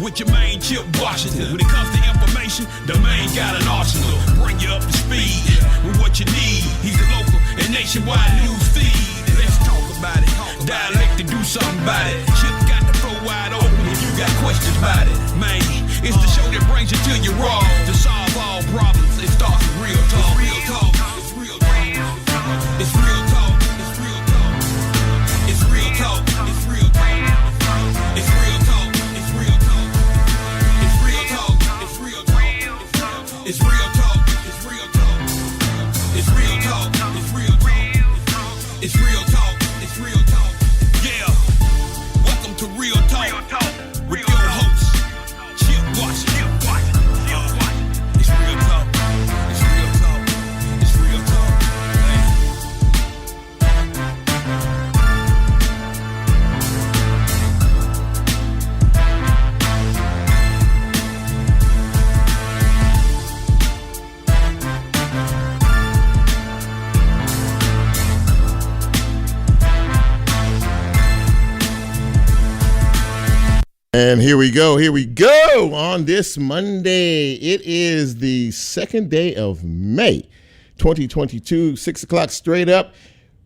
with your main Chip Washington. When it comes to information, the main got an arsenal. Bring you up to speed with what you need. He's a local and nationwide news feed. Let's talk about it. Dialect to do something about it. Chip got the flow wide open if you got questions about it. Man, it's the show that brings you to your raw. To solve all problems, it starts with real talk. Real talk. It's real talk. It's real talk. It's real talk. It's real talk. It's real talk. It's real talk. It's real talk. It's real talk. It's real talk. It's real talk. It's real talk. It's real talk. It's real talk. It's real talk. It's real talk. Yeah. Welcome to Real Talk with your host, Chip Washington. It's real talk. It's real talk. It's real talk. And here we go on this Monday. It is the second day of May, 2022, 6 o'clock straight up.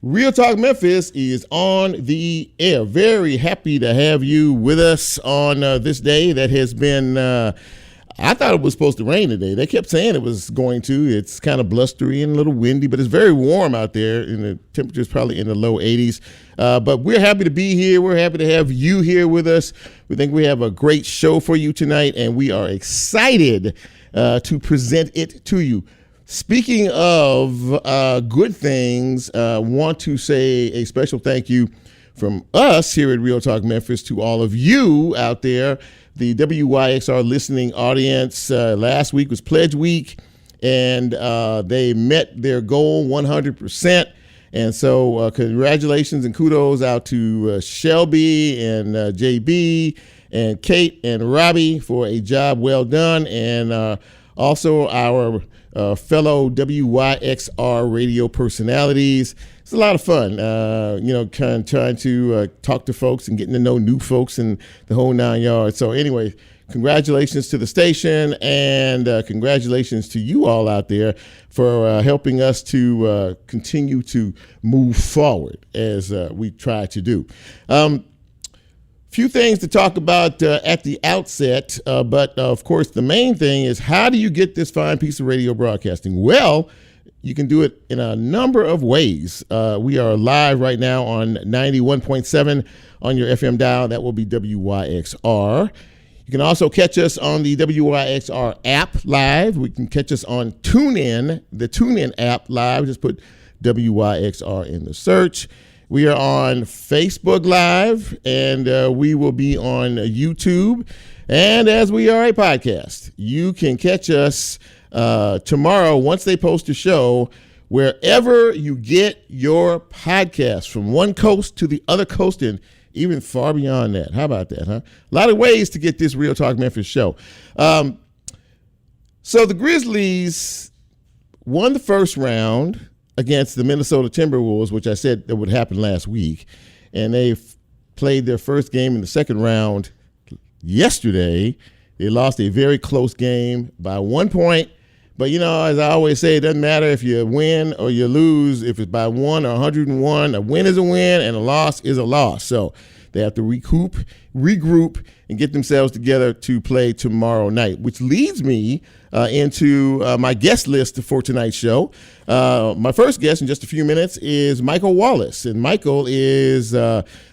Real Talk Memphis is on the air. Very happy to have you with us on this day that has been, I thought it was supposed to rain today. They kept saying it was going to. It's kind of blustery and a little windy, but it's very warm out there, and the temperature is probably in the low 80s. But we're happy to be here. We're happy to have you here with us. We think we have a great show for you tonight, and we are excited to present it to you. Speaking of good things, want to say a special thank you from us here at Real Talk Memphis to all of you out there, the WYXR listening audience. Last week was Pledge Week, and they met their goal 100%. And so congratulations and kudos out to Shelby and JB and Kate and Robbie for a job well done. And also our fellow WYXR radio personalities. It's a lot of fun, kind of trying to talk to folks and getting to know new folks and the whole 9 yards. So anyway, congratulations to the station, and congratulations to you all out there for helping us to continue to move forward as we try to do. Few things to talk about at the outset, but of course the main thing is, how do you get this fine piece of radio broadcasting? Well, you can do it in a number of ways. We are live right now on 91.7 on your FM dial. That will be WYXR. You can also catch us on the WYXR app live. We can catch us on TuneIn, the TuneIn app live. Just put WYXR in the search. We are on Facebook Live, and we will be on YouTube. And as we are a podcast, you can catch us tomorrow once they post a show, wherever you get your podcast, from one coast to the other coast and even far beyond that. How about that, huh? A lot of ways to get this Real Talk Memphis show. So the Grizzlies won the first round against the Minnesota Timberwolves, which I said that would happen last week. And they played their first game in the second round yesterday. They lost a very close game by 1 point. But, as I always say, it doesn't matter if you win or you lose. If it's by 1 or 101, a win is a win and a loss is a loss. So they have to regroup, and get themselves together to play tomorrow night, which leads me into my guest list for tonight's show. My first guest in just a few minutes is Michael Wallace. And Michael is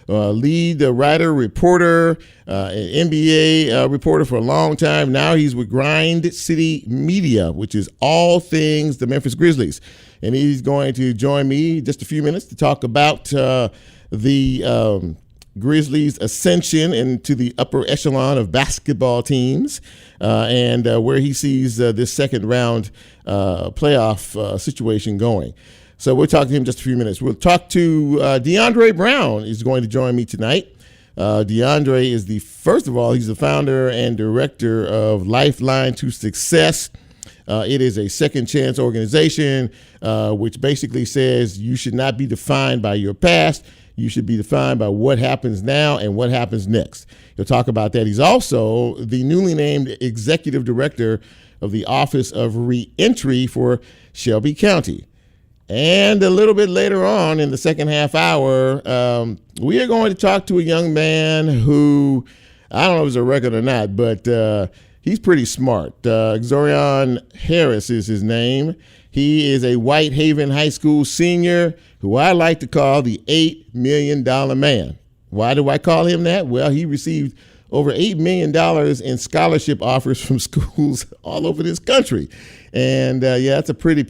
lead writer, reporter, an NBA reporter for a long time. Now he's with Grind City Media, which is all things the Memphis Grizzlies. And he's going to join me in just a few minutes to talk about the Grizzlies' ascension into the upper echelon of basketball teams, and where he sees this second round playoff situation going. So we'll talk to him in just a few minutes. We'll talk to DeAndre Brown is going to join me tonight. DeAndre is he's the founder and director of Lifeline to Success. It is a second chance organization, which basically says you should not be defined by your past. You should be defined by what happens now and what happens next. He'll talk about that. He's also the newly named executive director of the Office of Reentry for Shelby County. And a little bit later on in the second half hour, we are going to talk to a young man who, I don't know if it's a record or not, but he's pretty smart. Xzorion Harris is his name. He is a Whitehaven High School senior who I like to call the $8 million man. Why do I call him that? Well, he received over $8 million in scholarship offers from schools all over this country. And that's a pretty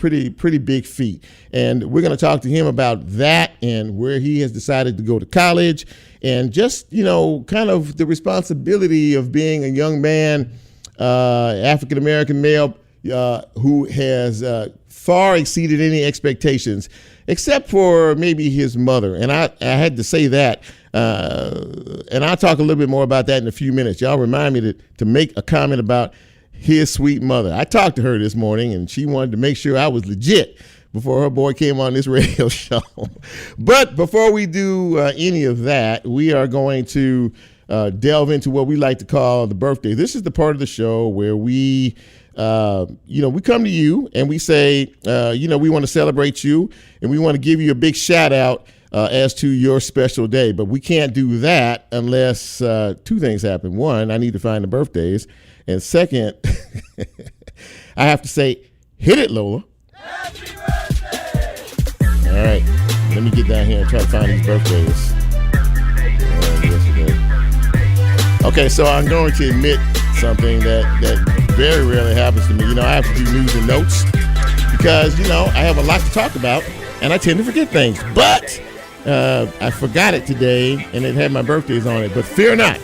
big feat. And we're going to talk to him about that and where he has decided to go to college and just, kind of the responsibility of being a young man, African-American male, who has far exceeded any expectations, except for maybe his mother. And I had to say that. And I'll talk a little bit more about that in a few minutes. Y'all remind me to make a comment about his sweet mother. I talked to her this morning, and she wanted to make sure I was legit before her boy came on this radio show. But before we do any of that, we are going to delve into what we like to call the birthday. This is the part of the show where we come to you and we say, we want to celebrate you and we want to give you a big shout out as to your special day. But we can't do that unless two things happen. One, I need to find the birthdays. And second, I have to say, hit it, Lola. Happy birthday! All right, let me get down here and try to find these birthdays. Okay, so I'm going to admit something that very rarely happens to me. I have to do news and notes because, I have a lot to talk about and I tend to forget things. But I forgot it today and it had my birthdays on it. But fear not.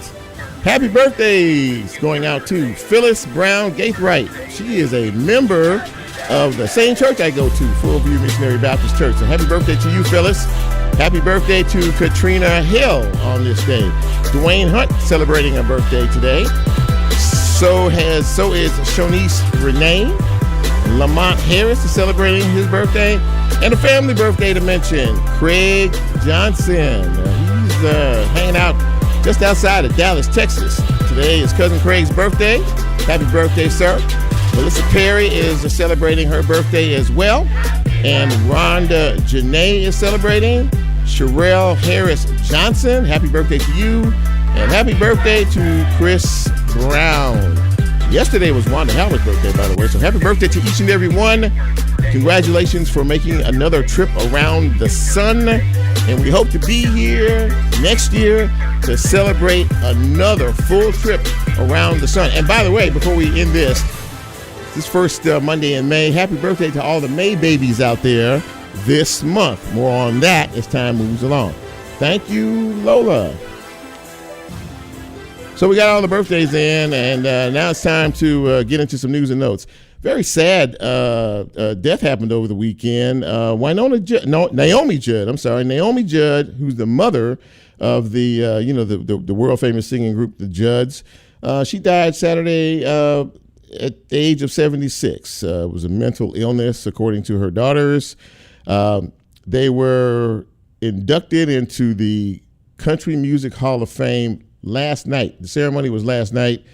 Happy birthdays going out to Phyllis Brown Gaithright. She is a member of the same church I go to, Full View Missionary Baptist Church. So happy birthday to you, Phyllis. Happy birthday to Katrina Hill on this day. Dwayne Hunt celebrating a birthday today. So is Shonice Renee. Lamont Harris is celebrating his birthday. And a family birthday to mention, Craig Johnson. He's hanging out just outside of Dallas, Texas. Today is Cousin Craig's birthday. Happy birthday, sir. Melissa Perry is celebrating her birthday as well. And Rhonda Janae is celebrating. Sherelle Harris Johnson, happy birthday to you. And happy birthday to Chris Brown. Yesterday was Wanda Howard's birthday, by the way. So happy birthday to each and every one. Congratulations for making another trip around the sun. And we hope to be here next year to celebrate another full trip around the sun. And by the way, before we end this first Monday in May, happy birthday to all the May babies out there this month. More on that as time moves along. Thank you, Lola. So we got all the birthdays in, and now it's time to get into some news and notes. Very sad death happened over the weekend. Naomi Judd, who's the mother of the world famous singing group, the Judds. She died Saturday at the age of 76. It was a mental illness, according to her daughters. They were inducted into the Country Music Hall of Fame last night. The ceremony was last night.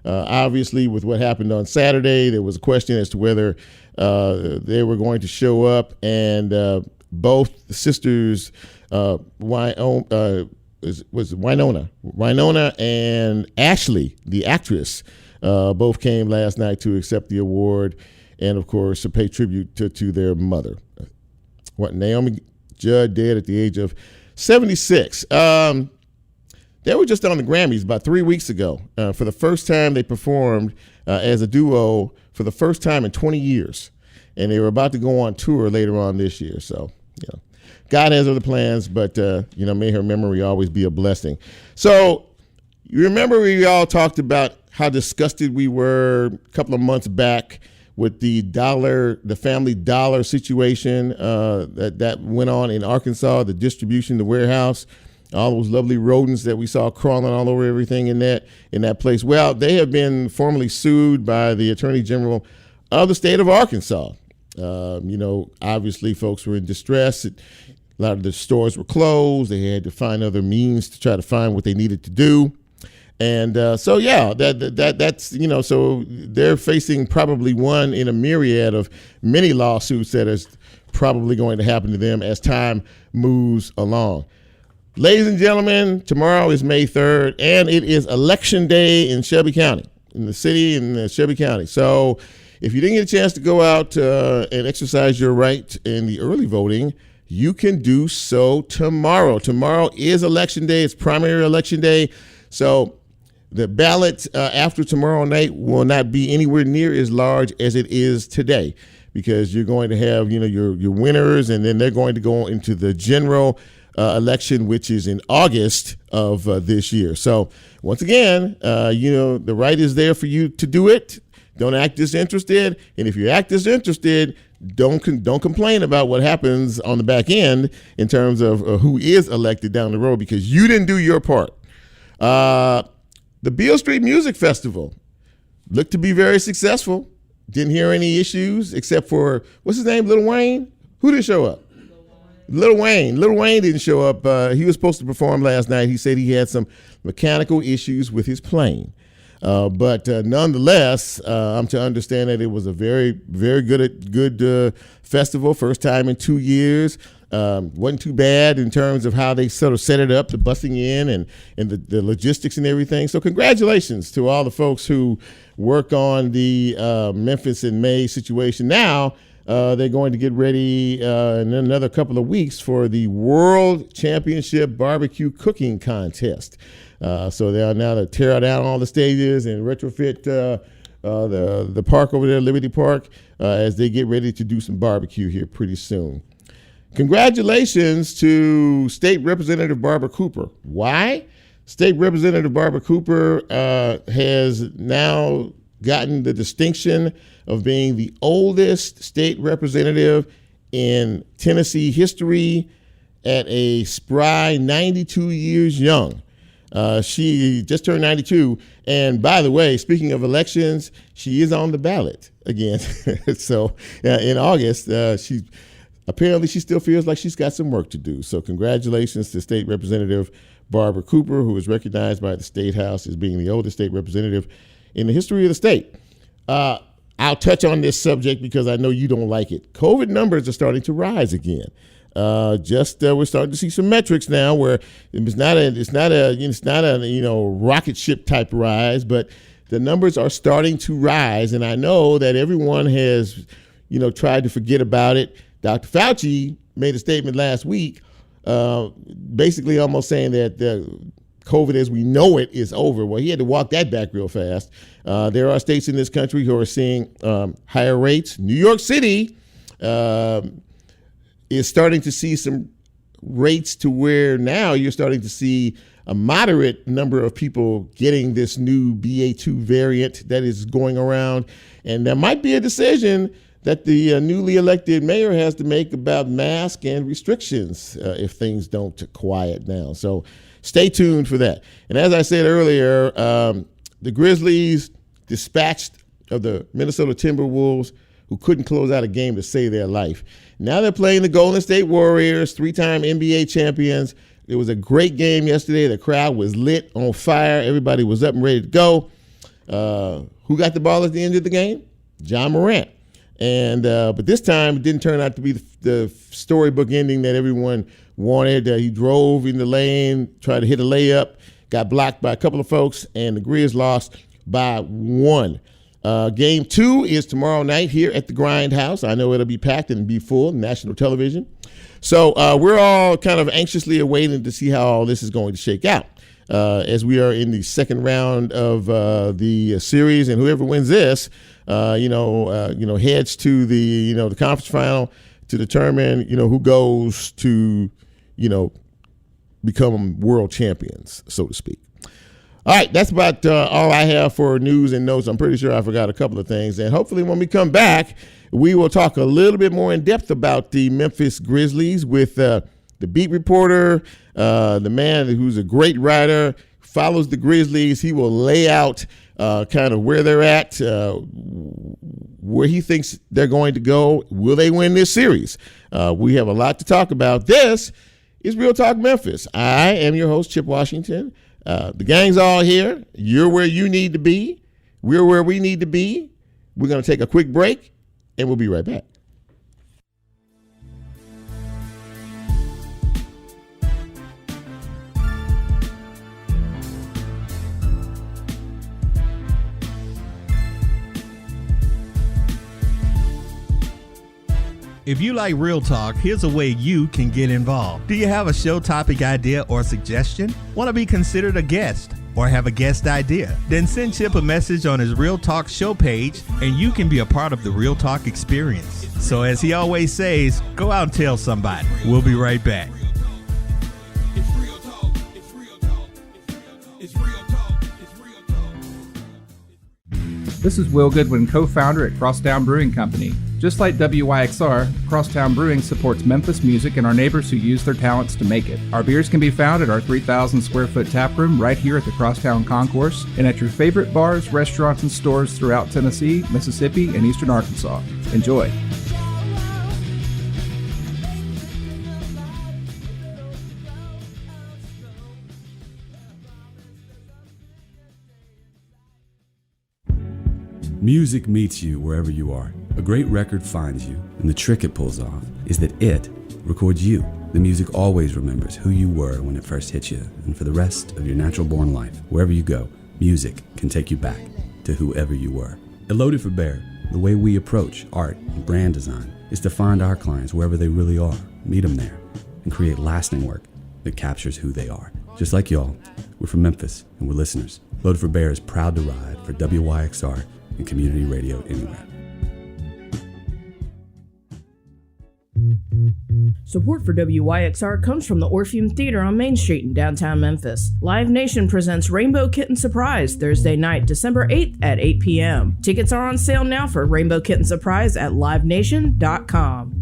Obviously, with what happened on Saturday, there was a question as to whether they were going to show up, and both the sisters, Winona and Ashley, the actress, both came last night to accept the award and, of course, to pay tribute to their mother. Naomi Judd dead at the age of 76. They were just on the Grammys about 3 weeks ago. For the first time, they performed as a duo for the first time in 20 years. And they were about to go on tour later on this year. So, God has other plans, but, may her memory always be a blessing. So, you remember we all talked about how disgusted we were a couple of months back with the family dollar situation that went on in Arkansas, the distribution, the warehouse. All those lovely rodents that we saw crawling all over everything in that place. Well, they have been formally sued by the Attorney General of the state of Arkansas. Obviously folks were in distress. A lot of the stores were closed. They had to find other means to try to find what they needed to do. And that's, so they're facing probably one in a myriad of many lawsuits that is probably going to happen to them as time moves along. Ladies and gentlemen, tomorrow is May 3rd, and it is Election Day in Shelby County, in the city in Shelby County. So if you didn't get a chance to go out and exercise your right in the early voting, you can do so tomorrow. Tomorrow is Election Day. It's primary Election Day. So the ballot after tomorrow night will not be anywhere near as large as it is today, because you're going to have, your winners, and then they're going to go into the general election, which is in August of this year. So once again, the right is there for you to do it. Don't act disinterested. And if you act disinterested, don't complain about what happens on the back end in terms of who is elected down the road, because you didn't do your part. The Beale Street Music Festival looked to be very successful. Didn't hear any issues except for, what's his name, Lil Wayne? Who didn't show up? Lil Wayne. Lil Wayne didn't show up. He was supposed to perform last night. He said he had some mechanical issues with his plane. But nonetheless, I'm to understand that it was a very, very good festival. First time in 2 years. Wasn't too bad in terms of how they sort of set it up, the busing in and the logistics and everything. So congratulations to all the folks who work on the Memphis in May situation. Now they're going to get ready in another couple of weeks for the World Championship Barbecue Cooking Contest. So they are now to tear down all the stages and retrofit the park over there, Liberty Park, as they get ready to do some barbecue here pretty soon. Congratulations to State Representative Barbara Cooper. Why? State Representative Barbara Cooper has now gotten the distinction of being the oldest state representative in Tennessee history at a spry 92 years young. She just turned 92. And by the way, speaking of elections, she is on the ballot again. So in August, she still feels like she's got some work to do. So congratulations to State Representative Barbara Cooper, who is recognized by the State House as being the oldest state representative in the history of the state. I'll touch on this subject because I know you don't like it. COVID numbers are starting to rise again. We're starting to see some metrics now where it's not a rocket ship type rise, but the numbers are starting to rise, and I know that everyone has tried to forget about it. Dr. Fauci made a statement last week, basically almost saying that COVID as we know it is over. Well, he had to walk that back real fast. There are states in this country who are seeing higher rates. New York City is starting to see some rates to where now you're starting to see a moderate number of people getting this new BA2 variant that is going around. And there might be a decision that the newly elected mayor has to make about masks and restrictions if things don't quiet down. So stay tuned for that. And as I said earlier, the Grizzlies dispatched of the Minnesota Timberwolves, who couldn't close out a game to save their life. Now they're playing the Golden State Warriors, 3-time NBA champions. It was a great game yesterday. The crowd was lit, on fire. Everybody was up and ready to go. Who got the ball at the end of the game? John Morant. And but this time it didn't turn out to be the storybook ending that everyone wanted. He drove in the lane, tried to hit a layup, got blocked by a couple of folks, and the Grizz lost by 1. Game 2 is tomorrow night here at the Grind House. I know it'll be packed and be full, national television. So we're all kind of anxiously awaiting to see how all this is going to shake out as we are in the second round of the series, and whoever wins this, heads to the conference final to determine who goes to become world champions, so to speak. All right, that's about all I have for news and notes. I'm pretty sure I forgot a couple of things. And hopefully when we come back, we will talk a little bit more in depth about the Memphis Grizzlies with the beat reporter, the man who's a great writer, follows the Grizzlies. He will lay out kind of where they're at, where he thinks they're going to go. Will they win this series? We have a lot to talk about. This is Real Talk Memphis. I am your host, Chip Washington. The gang's all here. You're where you need to be. We're where we need to be. We're going to take a quick break, and we'll be right back. If you like Real Talk, here's a way you can get involved. Do you have a show topic idea or suggestion? Want to be considered a guest or have a guest idea? Then send Chip a message on his Real Talk show page and you can be a part of the Real Talk experience. So as he always says, go out and tell somebody. We'll be right back. This is Will Goodwin, co-founder at Crosstown Brewing Company. Just like WYXR, Crosstown Brewing supports Memphis music and our neighbors who use their talents to make it. Our beers can be found at our 3,000 square foot tap room right here at the Crosstown Concourse and at your favorite bars, restaurants, and stores throughout Tennessee, Mississippi, and eastern Arkansas. Enjoy. Music meets you wherever you are. A great record finds you, and the trick it pulls off is that it records you. The music always remembers who you were when it first hit you, and for the rest of your natural-born life, wherever you go, music can take you back to whoever you were. At Loaded for Bear, the way we approach art and brand design is to find our clients wherever they really are, meet them there, and create lasting work that captures who they are. Just like y'all, we're from Memphis, and we're listeners. Loaded for Bear is proud to ride for WYXR and community radio anywhere. Support for WYXR comes from the Orpheum Theater on Main Street in downtown Memphis. Live Nation presents Rainbow Kitten Surprise Thursday night, December 8th at 8 p.m. Tickets are on sale now for Rainbow Kitten Surprise at livenation.com.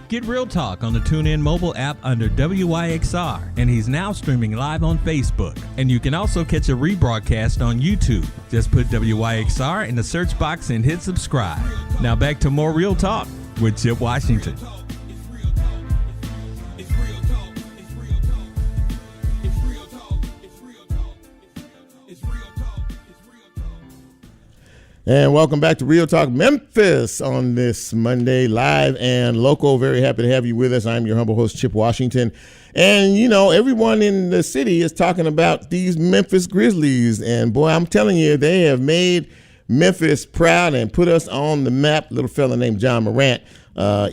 Get Real Talk on the TuneIn mobile app under WYXR, and he's now streaming live on Facebook. And you can also catch a rebroadcast on YouTube. Just put WYXR in the search box and hit subscribe. Now back to more Real Talk with Chip Washington. And welcome back to Real Talk Memphis on this Monday, live and local. Very happy to have you with us. I'm your humble host, Chip Washington. And, you know, everyone in the city is talking about these Memphis Grizzlies. And, boy, I'm telling you, they have made Memphis proud and put us on the map. Little fella named John Morant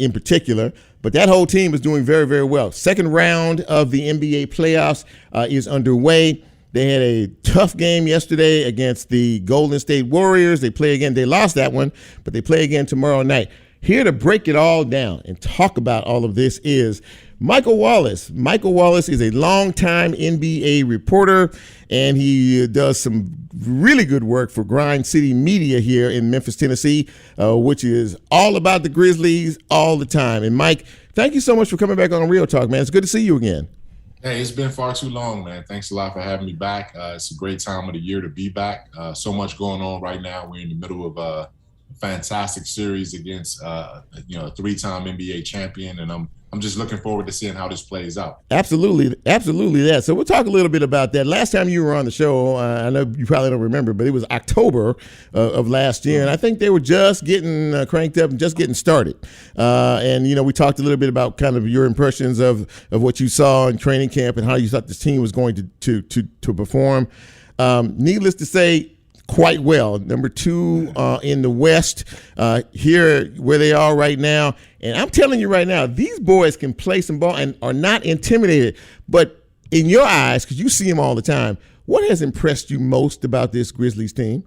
in particular. But that whole team is doing very, very well. Second round of the NBA playoffs is underway. They had a tough game yesterday against the Golden State Warriors. They play again. They lost that one, but they play again tomorrow night. Here to break it all down and talk about all of this is Michael Wallace. Michael Wallace is a longtime NBA reporter, and he does some really good work for Grind City Media here in Memphis, Tennessee, which is all about the Grizzlies all the time. And Mike, thank you so much for coming back on Real Talk, man. It's good to see you again. Hey, it's been far too long, man. Thanks a lot for having me back. It's a great time of the year to be back. So much going on right now. We're in the middle of a fantastic series against, a three-time NBA champion, and I'm just looking forward to seeing how this plays out. Absolutely that. So we'll talk a little bit about that. Last time you were on the show, I know you probably don't remember, but it was October of last year, and I think they were just getting cranked up and just getting started. And, you know, we talked a little bit about kind of your impressions of what you saw in training camp and how you thought this team was going to perform. Needless to say, quite well. Number 2 in the West, here where they are right now. And I'm telling you right now, these boys can play some ball and are not intimidated. But in your eyes, because you see them all the time, what has impressed you most about this Grizzlies team?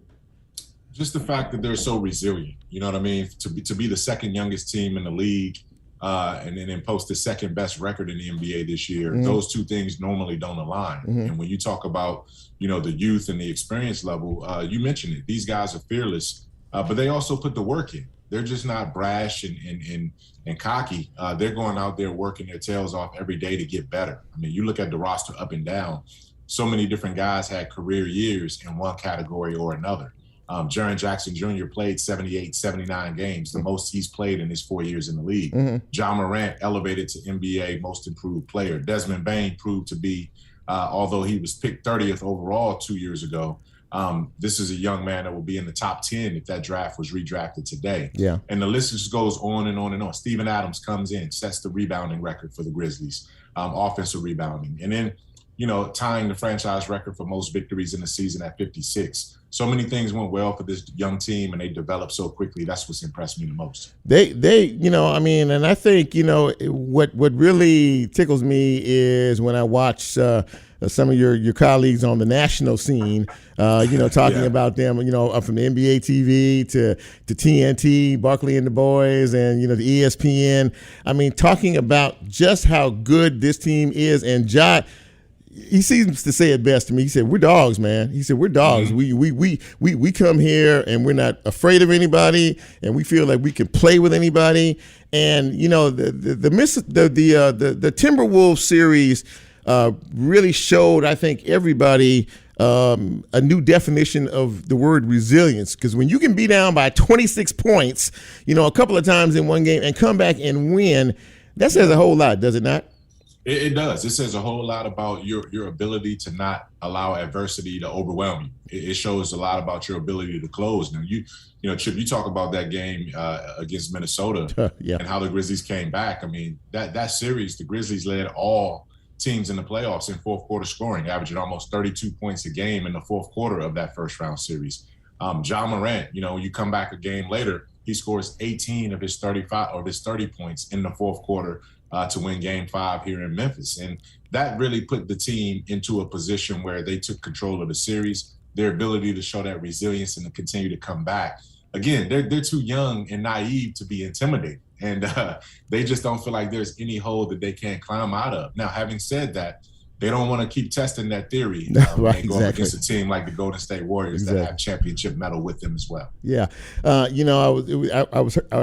Just the fact that they're so resilient. You know what I mean? To be the second youngest team in the league, and then post the second best record in the NBA this year. Those two things normally don't align. And when you talk about, the youth and the experience level, you mentioned it. These guys are fearless, but they also put the work in. They're just not brash and cocky. They're going out there working their tails off every day to get better. I mean, you look at the roster up and down. So many different guys had career years in one category or another. Jaren Jackson Jr. played 78, 79 games, the most he's played in his 4 years in the league. John Morant elevated to NBA Most Improved Player. Desmond Bane proved to be, although he was picked 30th overall 2 years ago, this is a young man that will be in the top 10 if that draft was redrafted today. Yeah. And the list just goes on and on and on. Steven Adams comes in, sets the rebounding record for the Grizzlies, offensive rebounding. And then, tying the franchise record for most victories in the season at 56. So many things went well for this young team, and they developed so quickly. That's what's impressed me the most. They, and I think, what really tickles me is when I watch some of your colleagues on the national scene, talking about them, from the NBA TV to TNT, Barkley and the Boys, and, the ESPN. I mean, talking about just how good this team is. And Ja, he seems to say it best to me. He said, "We're dogs, man." He said, "We're dogs. We come here and we're not afraid of anybody, and we feel like we can play with anybody." And the Timberwolves series really showed, I think, everybody a new definition of the word resilience. Because when you can be down by 26 points, a couple of times in one game and come back and win, that says a whole lot, does it not? It does. It says a whole lot about your ability to not allow adversity to overwhelm you. It shows a lot about your ability to close. Now, Chip, you talk about that game against Minnesota and how the Grizzlies came back. I mean, that series, the Grizzlies led all teams in the playoffs in fourth quarter scoring, averaging almost 32 points a game in the fourth quarter of that first round series. John Morant, you come back a game later, he scores 18 of his 35 or his 30 points in the fourth quarter to win Game 5 here in Memphis. And that really put the team into a position where they took control of the series, their ability to show that resilience and to continue to come back. Again, they're too young and naive to be intimidated. And they just don't feel like there's any hole that they can't climb out of. Now, having said that, they don't want to keep testing that theory right, and going against a team like the Golden State Warriors that have championship medal with them as well. Yeah, I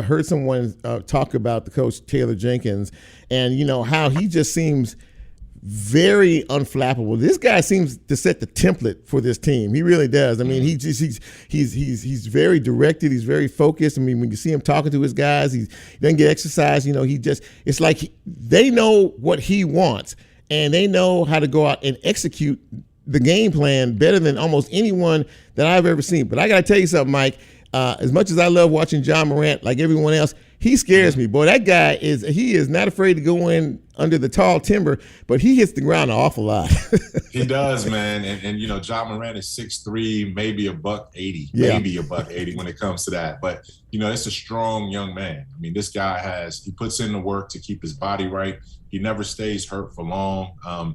heard someone talk about the coach Taylor Jenkins, and how he just seems very unflappable. This guy seems to set the template for this team. He really does. I mean, he's very directed. He's very focused. I mean, when you see him talking to his guys, he doesn't get exercise. It's like they know what he wants. And they know how to go out and execute the game plan better than almost anyone that I've ever seen. But I got to tell you something, Mike. As much as I love watching John Morant, like everyone else, he scares me. Boy, that guy is not afraid to go in under the tall timber, but he hits the ground an awful lot. He does, man. And John Morant is 6'3", maybe $180 when it comes to that. But, it's a strong young man. I mean, this guy he puts in the work to keep his body right. He never stays hurt for long. And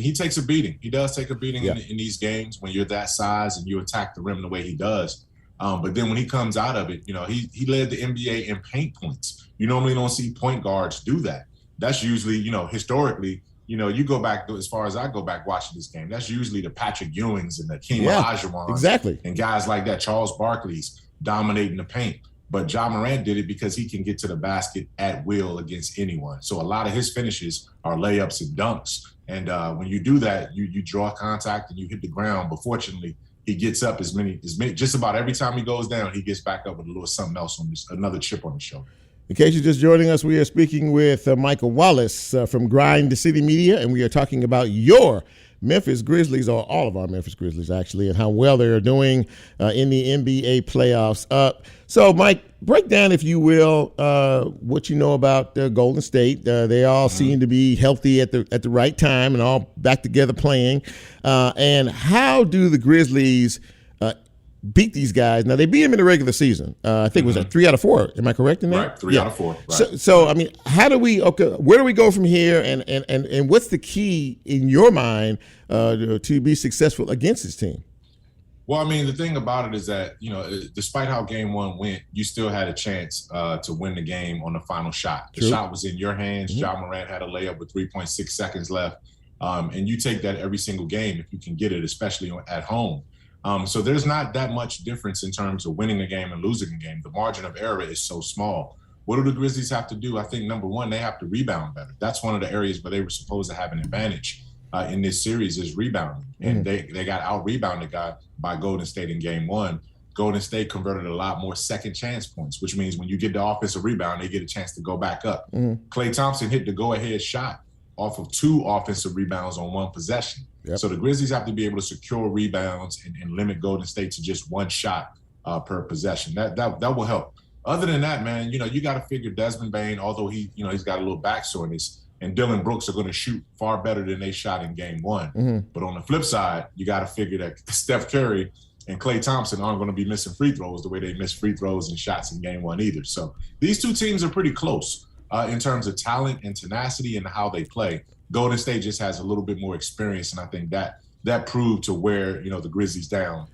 he takes a beating. He does take a beating in these games when you're that size and you attack the rim the way he does. But then when he comes out of it, he led the NBA in paint points. You normally don't see point guards do that. That's usually, historically, you go back, as far as I go back watching this game, that's usually the Patrick Ewings and the King Olajuwons. Exactly. And guys like that, Charles Barkley's dominating the paint. But John Morant did it because he can get to the basket at will against anyone. So a lot of his finishes are layups and dunks. And when you do that, you draw contact and you hit the ground. But fortunately, he gets up as many, just about every time he goes down, he gets back up with a little something else another chip on the shoulder. In case you're just joining us, we are speaking with Michael Wallace from Grind City Media, and we are talking about your Memphis Grizzlies, or all of our Memphis Grizzlies, actually, and how well they are doing in the NBA playoffs. So, Mike, break down, if you will, what you know about Golden State. They all seem to be healthy at the right time and all back together playing. And how do the Grizzlies beat these guys? Now, they beat them in the regular season. I think it was 3 out of 4. Am I correct in that? Right, 3 out of 4. Right. So I mean, where do we go from here? And what's the key in your mind to be successful against this team? Well, I mean, the thing about it is that, despite how game one went, you still had a chance to win the game on the final shot. The shot was in your hands. Ja Morant had a layup with 3.6 seconds left. And you take that every single game if you can get it, especially at home. So there's not that much difference in terms of winning a game and losing a game. The margin of error is so small. What do the Grizzlies have to do? I think, number one, they have to rebound better. That's one of the areas where they were supposed to have an advantage in this series is rebounding. And they got out-rebounded by Golden State in game one. Golden State converted a lot more second chance points, which means when you get the offensive rebound, they get a chance to go back up. Klay Thompson hit the go-ahead shot off of 2 offensive rebounds on 1 possession. So the Grizzlies have to be able to secure rebounds and limit Golden State to just 1 shot per possession. That will help. Other than that, man, you got to figure Desmond Bane, although he's got a little back soreness, and Dylan Brooks are going to shoot far better than they shot in game one. But on the flip side, you got to figure that Steph Curry and Klay Thompson aren't going to be missing free throws the way they missed free throws and shots in game one either. So these 2 teams are pretty close in terms of talent and tenacity and how they play. Golden State just has a little bit more experience, and I think that proved to wear the Grizzlies down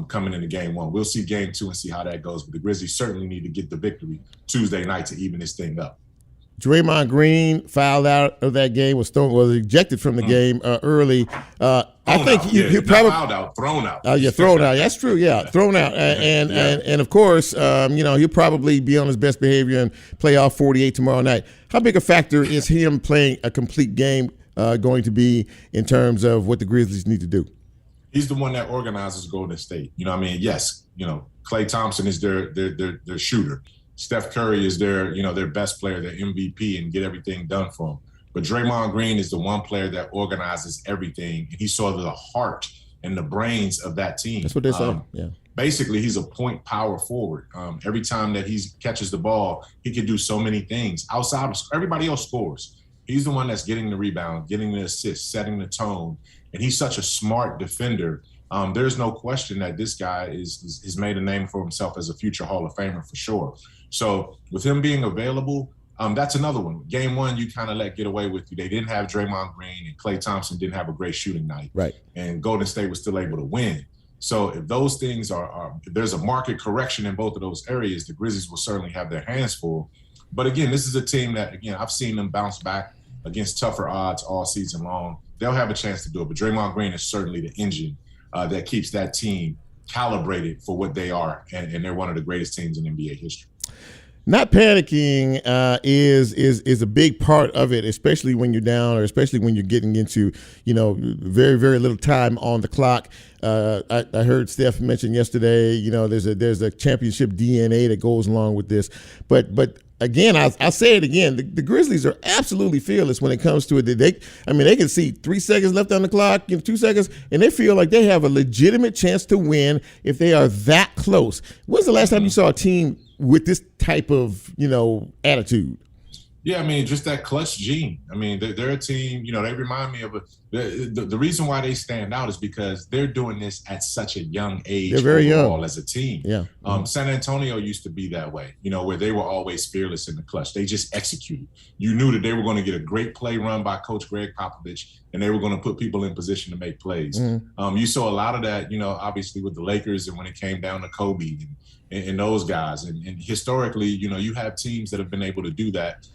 coming into game one. We'll see game 2 and see how that goes, but the Grizzlies certainly need to get the victory Tuesday night to even this thing up. Draymond Green fouled out of that game, was ejected from the game early. I think he probably fouled out, thrown out. Thrown out. That's true. Yeah, thrown out. And of course, he'll probably be on his best behavior and play off 48 tomorrow night. How big a factor is him playing a complete game going to be in terms of what the Grizzlies need to do? He's the one that organizes Golden State. Yes, Klay Thompson is their shooter. Steph Curry is their best player, their MVP, and get everything done for them. But Draymond Green is the one player that organizes everything. And he's sort of the heart and the brains of that team. That's what they say. Basically, he's a point power forward. Every time that he catches the ball, he can do so many things. Outside of everybody else scores. He's the one that's getting the rebound, getting the assist, setting the tone. And he's such a smart defender. There's no question that this guy is made a name for himself as a future Hall of Famer for sure. So with him being available, that's another one. Game one, you kind of let get away with you. They didn't have Draymond Green, and Klay Thompson didn't have a great shooting night. Right. And Golden State was still able to win. So if those things if there's a market correction in both of those areas, the Grizzlies will certainly have their hands full. But again, this is a team that, I've seen them bounce back against tougher odds all season long. They'll have a chance to do it. But Draymond Green is certainly the engine that keeps that team calibrated for what they are. And they're one of the greatest teams in NBA history. Not panicking is a big part of it, especially when you're down, or especially when you're getting into very, very little time on the clock. I heard Steph mention yesterday, there's a championship DNA that goes along with this, but again, I'll say it again. The Grizzlies are absolutely fearless when it comes to it. They can see 3 seconds left on the clock, 2 seconds, and they feel like they have a legitimate chance to win if they are that close. When's the last time you saw a team with this type of, attitude? Yeah, just that clutch gene. They're a team, they remind me of the reason why they stand out is because they're doing this at such a young age. They're very young as a team. Yeah. San Antonio used to be that way, where they were always fearless in the clutch. They just executed. You knew that they were going to get a great play run by Coach Greg Popovich, and they were going to put people in position to make plays. You saw a lot of that, obviously with the Lakers, and when it came down to Kobe and those guys. And historically, you have teams that have been able to do that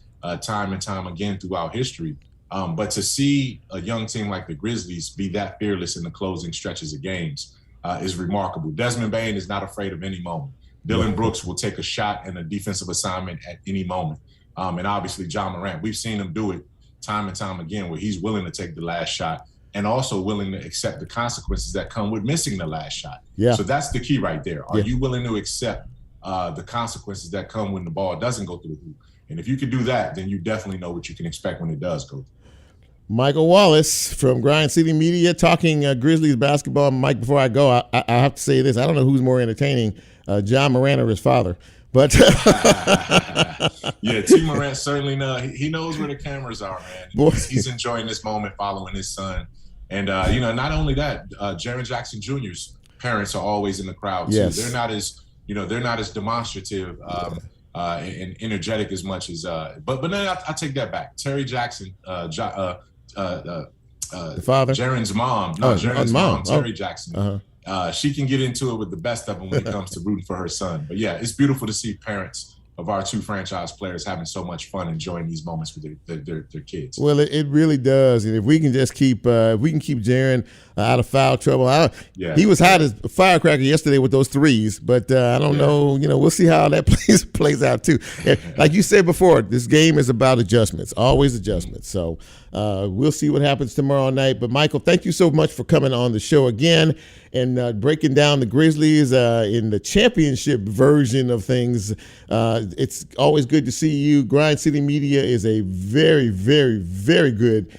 time and time again throughout history. But to see a young team like the Grizzlies be that fearless in the closing stretches of games is remarkable. Desmond Bane is not afraid of any moment. Dylan Brooks will take a shot and a defensive assignment at any moment. And obviously, Ja Morant, we've seen him do it time and time again, where he's willing to take the last shot and also willing to accept the consequences that come with missing the last shot. Yeah. So that's the key right there. Are you willing to accept the consequences that come when the ball doesn't go through the hoop? And if you can do that, then you definitely know what you can expect when it does go. Michael Wallace from Grind City Media talking Grizzlies basketball. Mike, before I go, I have to say this. I don't know who's more entertaining, Ja Morant or his father. But yeah, T. Morant certainly knows. He knows where the cameras are, man. He's enjoying this moment following his son. And, not only that, Jaren Jackson Jr.'s parents are always in the crowd, too. Yes. They're not as demonstrative and energetic as much as but then I take that back. Terry Jackson, the father, Jaren's mom, Jaren's mom, Terry Jackson, she can get into it with the best of them when it comes to rooting for her son. But yeah, it's beautiful to see parents of our two franchise players having so much fun enjoying these moments with their kids. Well, it really does, and if we can just keep Jaren out of foul trouble. He was hot as a firecracker yesterday with those threes, but I don't know. We'll see how that plays out too. And like you said before, this game is about adjustments, always adjustments. So we'll see what happens tomorrow night. But Michael, thank you so much for coming on the show again and breaking down the Grizzlies in the championship version of things. It's always good to see you. Grind City Media is a very, very, very good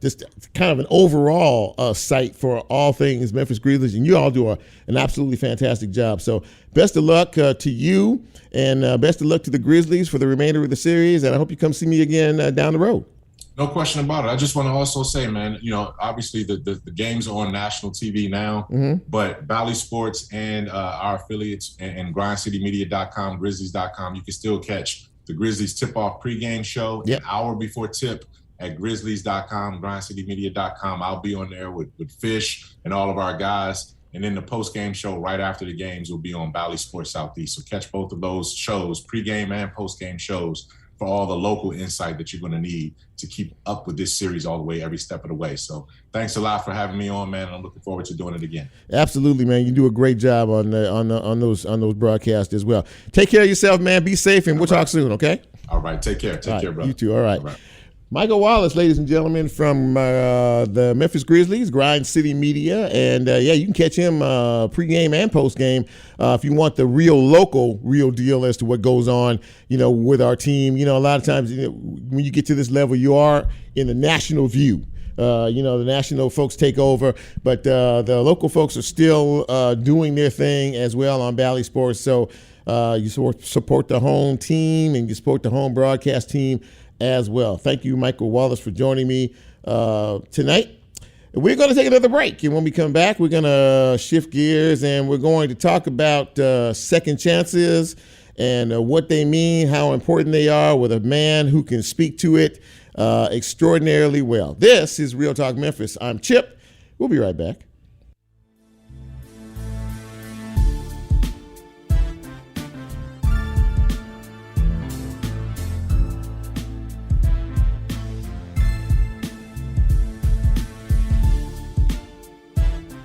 just kind of an overall site for all things Memphis Grizzlies, and you all do an absolutely fantastic job. So best of luck to you, and best of luck to the Grizzlies for the remainder of the series, and I hope you come see me again down the road. No question about it. I just want to also say, man, obviously the games are on national TV now, but Bally Sports and our affiliates and grindcitymedia.com, grizzlies.com, you can still catch the Grizzlies tip-off pregame show an hour before tip at grizzlies.com, grindcitymedia.com. I'll be on there with Fish and all of our guys. And then the post-game show right after the games will be on Bally Sports Southeast. So catch both of those shows, pregame and post-game shows, for all the local insight that you're going to need to keep up with this series all the way, every step of the way. So thanks a lot for having me on, man. And I'm looking forward to doing it again. Absolutely, man. You do a great job on those broadcasts as well. Take care of yourself, man. Be safe, and we'll talk soon, okay? All right. Take care. Take care, brother. You too. All right. Michael Wallace, ladies and gentlemen, from the Memphis Grizzlies, Grind City Media. And, you can catch him pregame and postgame if you want the real deal as to what goes on, with our team. A lot of times, when you get to this level, you are in the national view. The national folks take over, but the local folks are still doing their thing as well on Bally Sports. So you support the home team and you support the home broadcast team as well. Thank you, Michael Wallace, for joining me tonight. We're going to take another break, and when we come back, we're going to shift gears, and we're going to talk about second chances and what they mean, how important they are with a man who can speak to it extraordinarily well. This is Real Talk Memphis. I'm Chip. We'll be right back.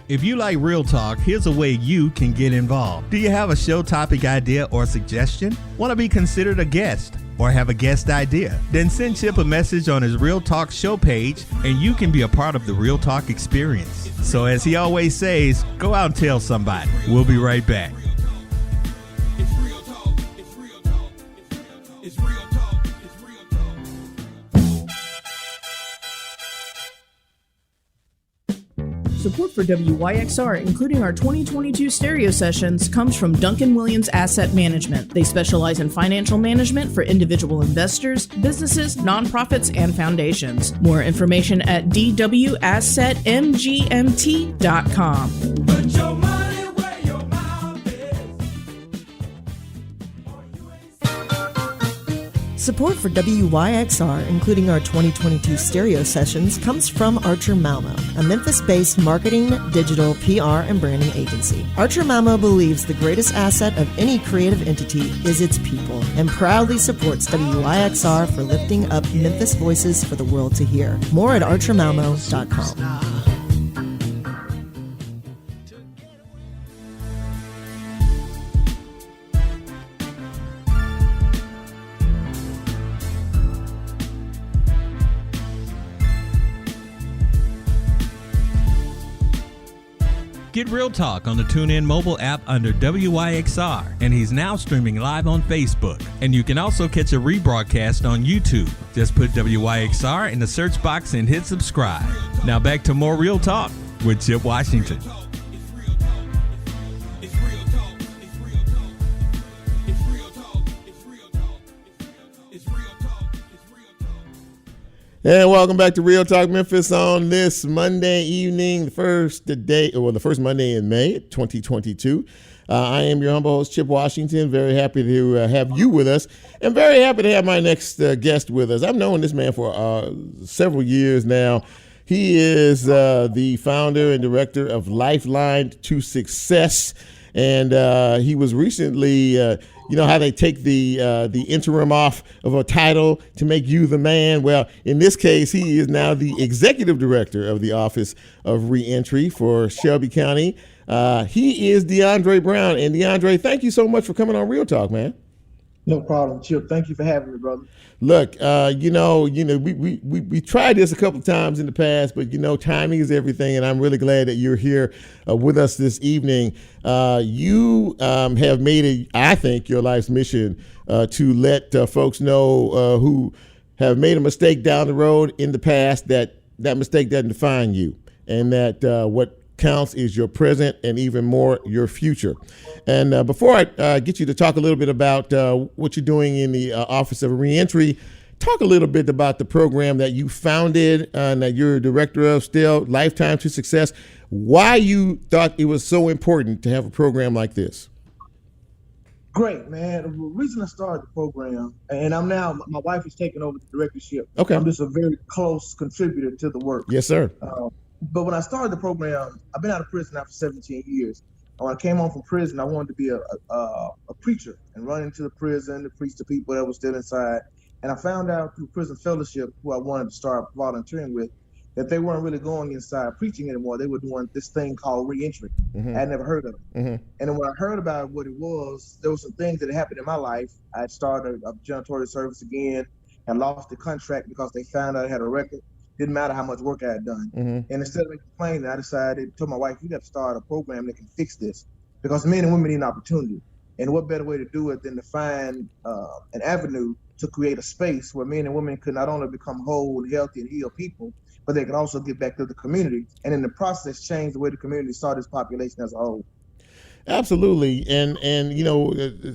If you like Real Talk, here's a way you can get involved. Do you have a show topic idea or suggestion? Want to be considered a guest or have a guest idea? Then send Chip a message on his Real Talk show page and you can be a part of the Real Talk experience. So as he always says, go out and tell somebody. We'll be right back. Support for WYXR, including our 2022 stereo sessions, comes from Duncan Williams Asset Management. They specialize in financial management for individual investors, businesses, nonprofits, and foundations. More information at dwassetmgmt.com. Put your money where your mouth is. Support for WYXR, including our 2022 stereo sessions, comes from Archer Malmo, a Memphis-based marketing, digital, PR, and branding agency. Archer Malmo believes the greatest asset of any creative entity is its people, and proudly supports WYXR for lifting up Memphis voices for the world to hear. More at archermalmo.com. Get Real Talk on the TuneIn mobile app under WYXR, and he's now streaming live on Facebook. And you can also catch a rebroadcast on YouTube. Just put WYXR in the search box and hit subscribe. Now back to more Real Talk with Chip Washington. And welcome back to Real Talk Memphis on this Monday evening, the first Monday in May 2022. I am your humble host, Chip Washington. Very happy to have you with us, and very happy to have my next guest with us. I've known this man for several years now. He is the founder and director of Lifeline to Success. And he was recently, you know how they take the interim off of a title to make you the man? Well, in this case, he is now the executive director of the Office of Reentry for Shelby County. He is DeAndre Brown. And DeAndre, thank you so much for coming on Real Talk, man. No problem, Chip. Thank you for having me, brother. Look, we tried this a couple of times in the past, but timing is everything, and I'm really glad that you're here with us this evening. You have made it, I think, your life's mission to let folks know who have made a mistake down the road in the past that mistake doesn't define you, and that what counts is your present and even more your future. And before I get you to talk a little bit about what you're doing in the Office of Reentry, talk a little bit about the program that you founded and that you're a director of still, Lifetime to Success. Why you thought it was so important to have a program like this? Great, man. The reason I started the program, and my wife is taking over the directorship. Okay. I'm just a very close contributor to the work. Yes, sir. But when I started the program, I've been out of prison now for 17 years. And when I came home from prison, I wanted to be a preacher and run into the prison to preach to people that were still inside. And I found out through Prison Fellowship, who I wanted to start volunteering with, that they weren't really going inside preaching anymore. They were doing this thing called reentry. Mm-hmm. I had never heard of it. Mm-hmm. And then when I heard about what it was, there were some things that had happened in my life. I had started a janitorial service again and lost the contract because they found out I had a record. Didn't matter how much work I had done. Mm-hmm. And instead of complaining, I decided, told my wife, you got to start a program that can fix this, because men and women need an opportunity. And what better way to do it than to find an avenue to create a space where men and women could not only become whole and healthy and heal people, but they could also get back to the community. And in the process, change the way the community saw this population as a whole. Absolutely. And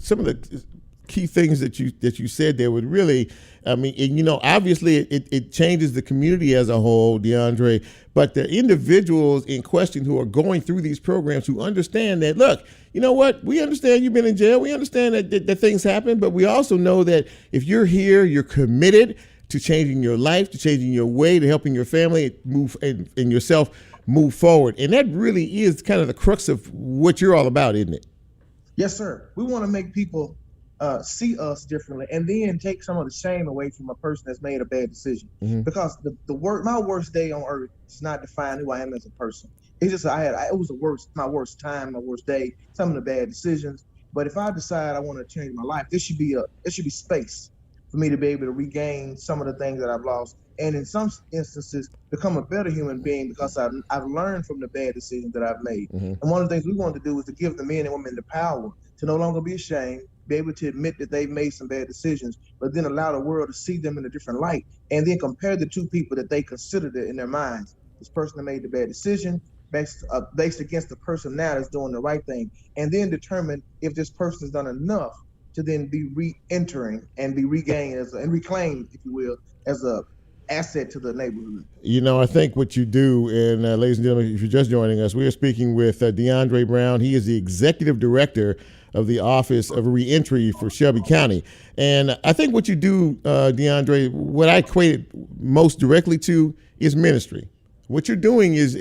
some of the key things that you said there would really, obviously it changes the community as a whole, DeAndre, but the individuals in question who are going through these programs who understand that, look, you know what, we understand you've been in jail, we understand that things happen, but we also know that if you're here, you're committed to changing your life, to changing your way, to helping your family move and yourself move forward. And that really is kind of the crux of what you're all about, isn't it? Yes, sir. We want to make people see us differently, and then take some of the shame away from a person that's made a bad decision. Mm-hmm. Because my worst day on earth does not define who I am as a person. It's just it was my worst time, my worst day, some of the bad decisions. But if I decide I want to change my life, there should be space for me to be able to regain some of the things that I've lost, and in some instances become a better human being because I've learned from the bad decisions that I've made. Mm-hmm. And one of the things we want to do is to give the men and women the power to no longer be ashamed, be able to admit that they've made some bad decisions, but then allow the world to see them in a different light, and then compare the two people that they considered in their minds. This person that made the bad decision based against the person now that's doing the right thing, and then determine if this person has done enough to then be re-entering and be regained and reclaimed, if you will, as a asset to the neighborhood. I think what you do, and ladies and gentlemen, if you're just joining us, we are speaking with DeAndre Brown. He is the executive director of the Office of Reentry for Shelby County. And I think what you do, DeAndre, what I equate it most directly to is ministry. What you're doing is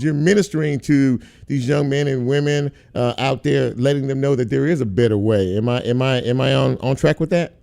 you're ministering to these young men and women out there, letting them know that there is a better way. Am I on track with that?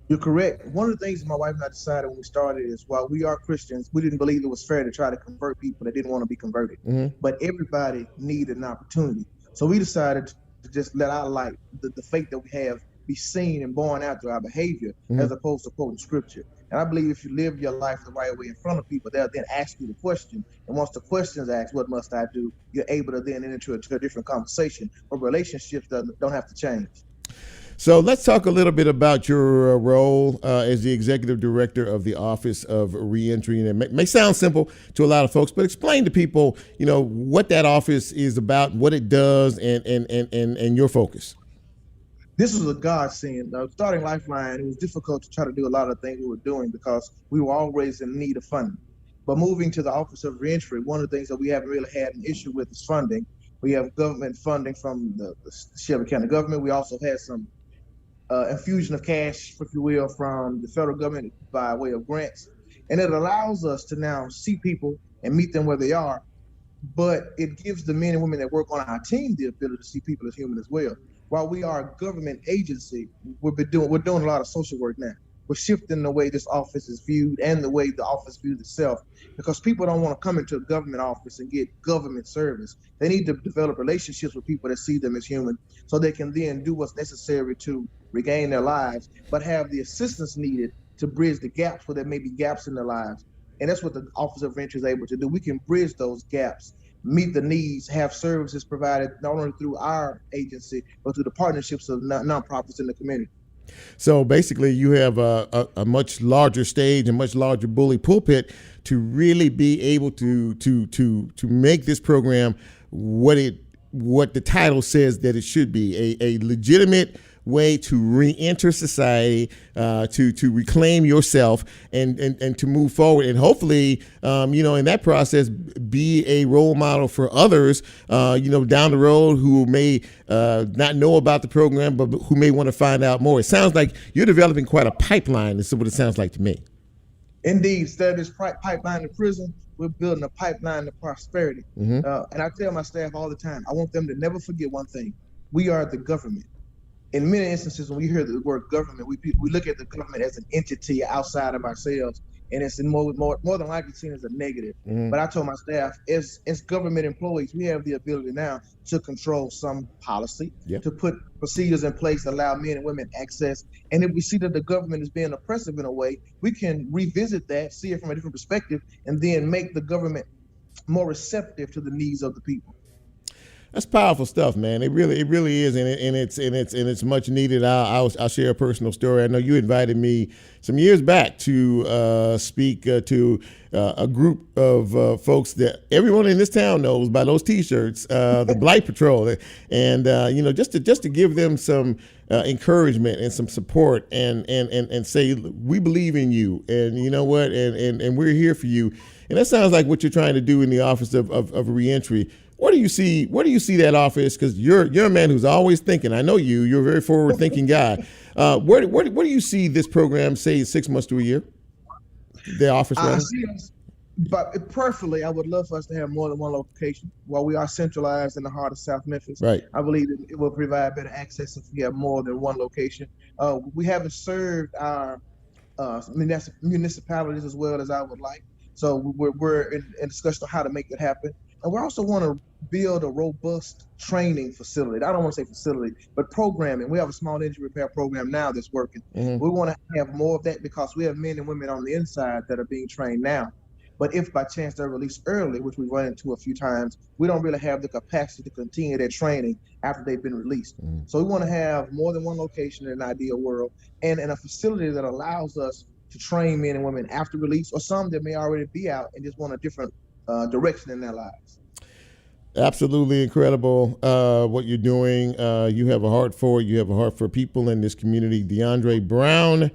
You're correct. One of the things my wife and I decided when we started is, while we are Christians, we didn't believe it was fair to try to convert people that didn't want to be converted. Mm-hmm. But everybody needed an opportunity. So we decided to just let our light, the faith that we have, be seen and born out through our behavior, mm-hmm. as opposed to quoting scripture. And I believe if you live your life the right way in front of people, they'll then ask you the question. And once the question is asked, what must I do? You're able to then enter into a different conversation, where relationships don't have to change. So let's talk a little bit about your role as the executive director of the Office of Reentry. And it may sound simple to a lot of folks, but explain to people, what that office is about, what it does, and your focus. This was a godsend. Starting Lifeline, it was difficult to try to do a lot of things we were doing because we were always in need of funding. But moving to the Office of Reentry, one of the things that we haven't really had an issue with is funding. We have government funding from the Shelby County government. We also had some infusion of cash, if you will, from the federal government by way of grants. And it allows us to now see people and meet them where they are, but it gives the men and women that work on our team the ability to see people as human as well. While we are a government agency, we're doing a lot of social work now. We're shifting the way this office is viewed and the way the office views itself, because people don't want to come into a government office and get government service. They need to develop relationships with people that see them as human, so they can then do what's necessary to regain their lives, but have the assistance needed to bridge the gaps where there may be gaps in their lives. And that's what the Office of Reentry is able to do. We can bridge those gaps, meet the needs, have services provided not only through our agency, but through the partnerships of nonprofits in the community. So basically, you have a much larger stage, a much larger bully pulpit to really be able to make this program what the title says that it should be, a legitimate way to re-enter society, to reclaim yourself and to move forward, and hopefully, in that process, be a role model for others, down the road who may not know about the program, but who may want to find out more. It sounds like you're developing quite a pipeline. This is what it sounds like to me. Indeed, instead of this pipeline to prison, we're building a pipeline to prosperity. And I tell my staff all the time, I want them to never forget one thing. We are the government. In many instances, when we hear the word government, we look at the government as an entity outside of ourselves, and it's more than likely seen as a negative. But I told my staff, as government employees, we have the ability now to control some policy, to put procedures in place that allow men and women access. And if we see that the government is being oppressive in a way, we can revisit that, see it from a different perspective, and then make the government more receptive to the needs of the people. That's powerful stuff, man. It really is, and it's much needed. I'll share a personal story. I know you invited me some years back to speak to a group of folks that everyone in this town knows by those T-shirts, the Blight Patrol, and just to give them some encouragement and some support, and say we believe in you, and you know what, and we're here for you. And that sounds like what you're trying to do in the Office of Reentry. Where do you see that office? Because you're a man who's always thinking. I know you. You're a very forward-thinking guy. Where do you see this program, say, 6 months to a year? The office, I see us, but preferably, I would love for us to have more than one location. While we are centralized in the heart of South Memphis, right, I believe it will provide better access if we have more than one location. We haven't served our municipalities as well as I would like, so we're in discussion on how to make that happen. And we also want to build a robust training facility. I don't want to say facility, but programming. We have a small injury repair program now that's working. We want to have more of that because we have men and women on the inside that are being trained now. But if by chance they're released early, which we've run into a few times, we don't really have the capacity to continue their training after they've been released. So we want to have more than one location in an ideal world, and in a facility that allows us to train men and women after release, or some that may already be out and just want a different direction in their lives. Absolutely incredible what you're doing. You have a heart for it. You have a heart for people in this community. DeAndre Brown,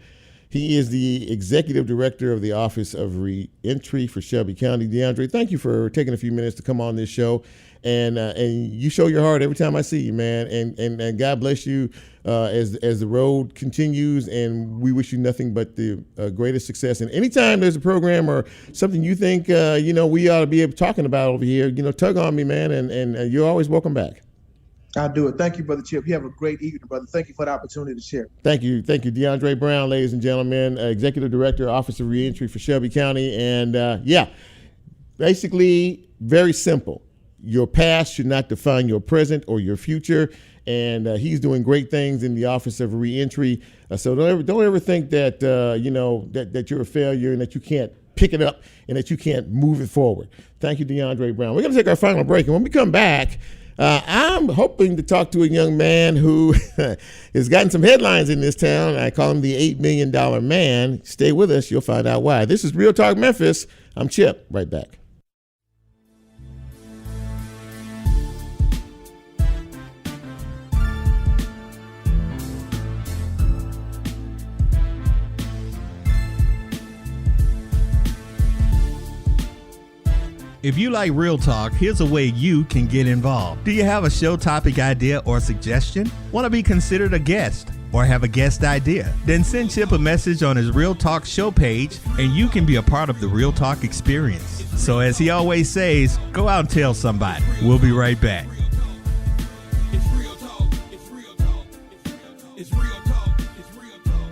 he is the executive director of the Office of Reentry for Shelby County. DeAndre, thank you for taking a few minutes to come on this show. And you show your heart every time I see you, man. And God bless you as the road continues. And we wish you nothing but the greatest success. And anytime there's a program or something you think we ought to be talking about over here, tug on me, man. And you're always welcome back. I'll do it. Thank you, Brother Chip. You have a great evening, brother. Thank you for the opportunity to share. Thank you. DeAndre Brown, ladies and gentlemen, Executive Director, Office of Reentry for Shelby County. And basically very simple. Your past should not define your present or your future, and he's doing great things in the Office of Reentry. So don't ever think that that you're a failure and that you can't pick it up and that you can't move it forward. Thank you, DeAndre Brown. We're going to take our final break, and when we come back, I'm hoping to talk to a young man who has gotten some headlines in this town. I call him the $8 million man. Stay with us. You'll find out why. This is Real Talk Memphis. I'm Chip. Right back. If you like Real Talk, here's a way you can get involved. Do you have a show topic idea or suggestion? Want to be considered a guest? or have a guest idea? Then send Chip a message on his Real Talk show page and you can be a part of the Real Talk experience. So as he always says, go out and tell somebody. We'll be right back. It's real talk. It's real talk. It's real talk. It's real talk.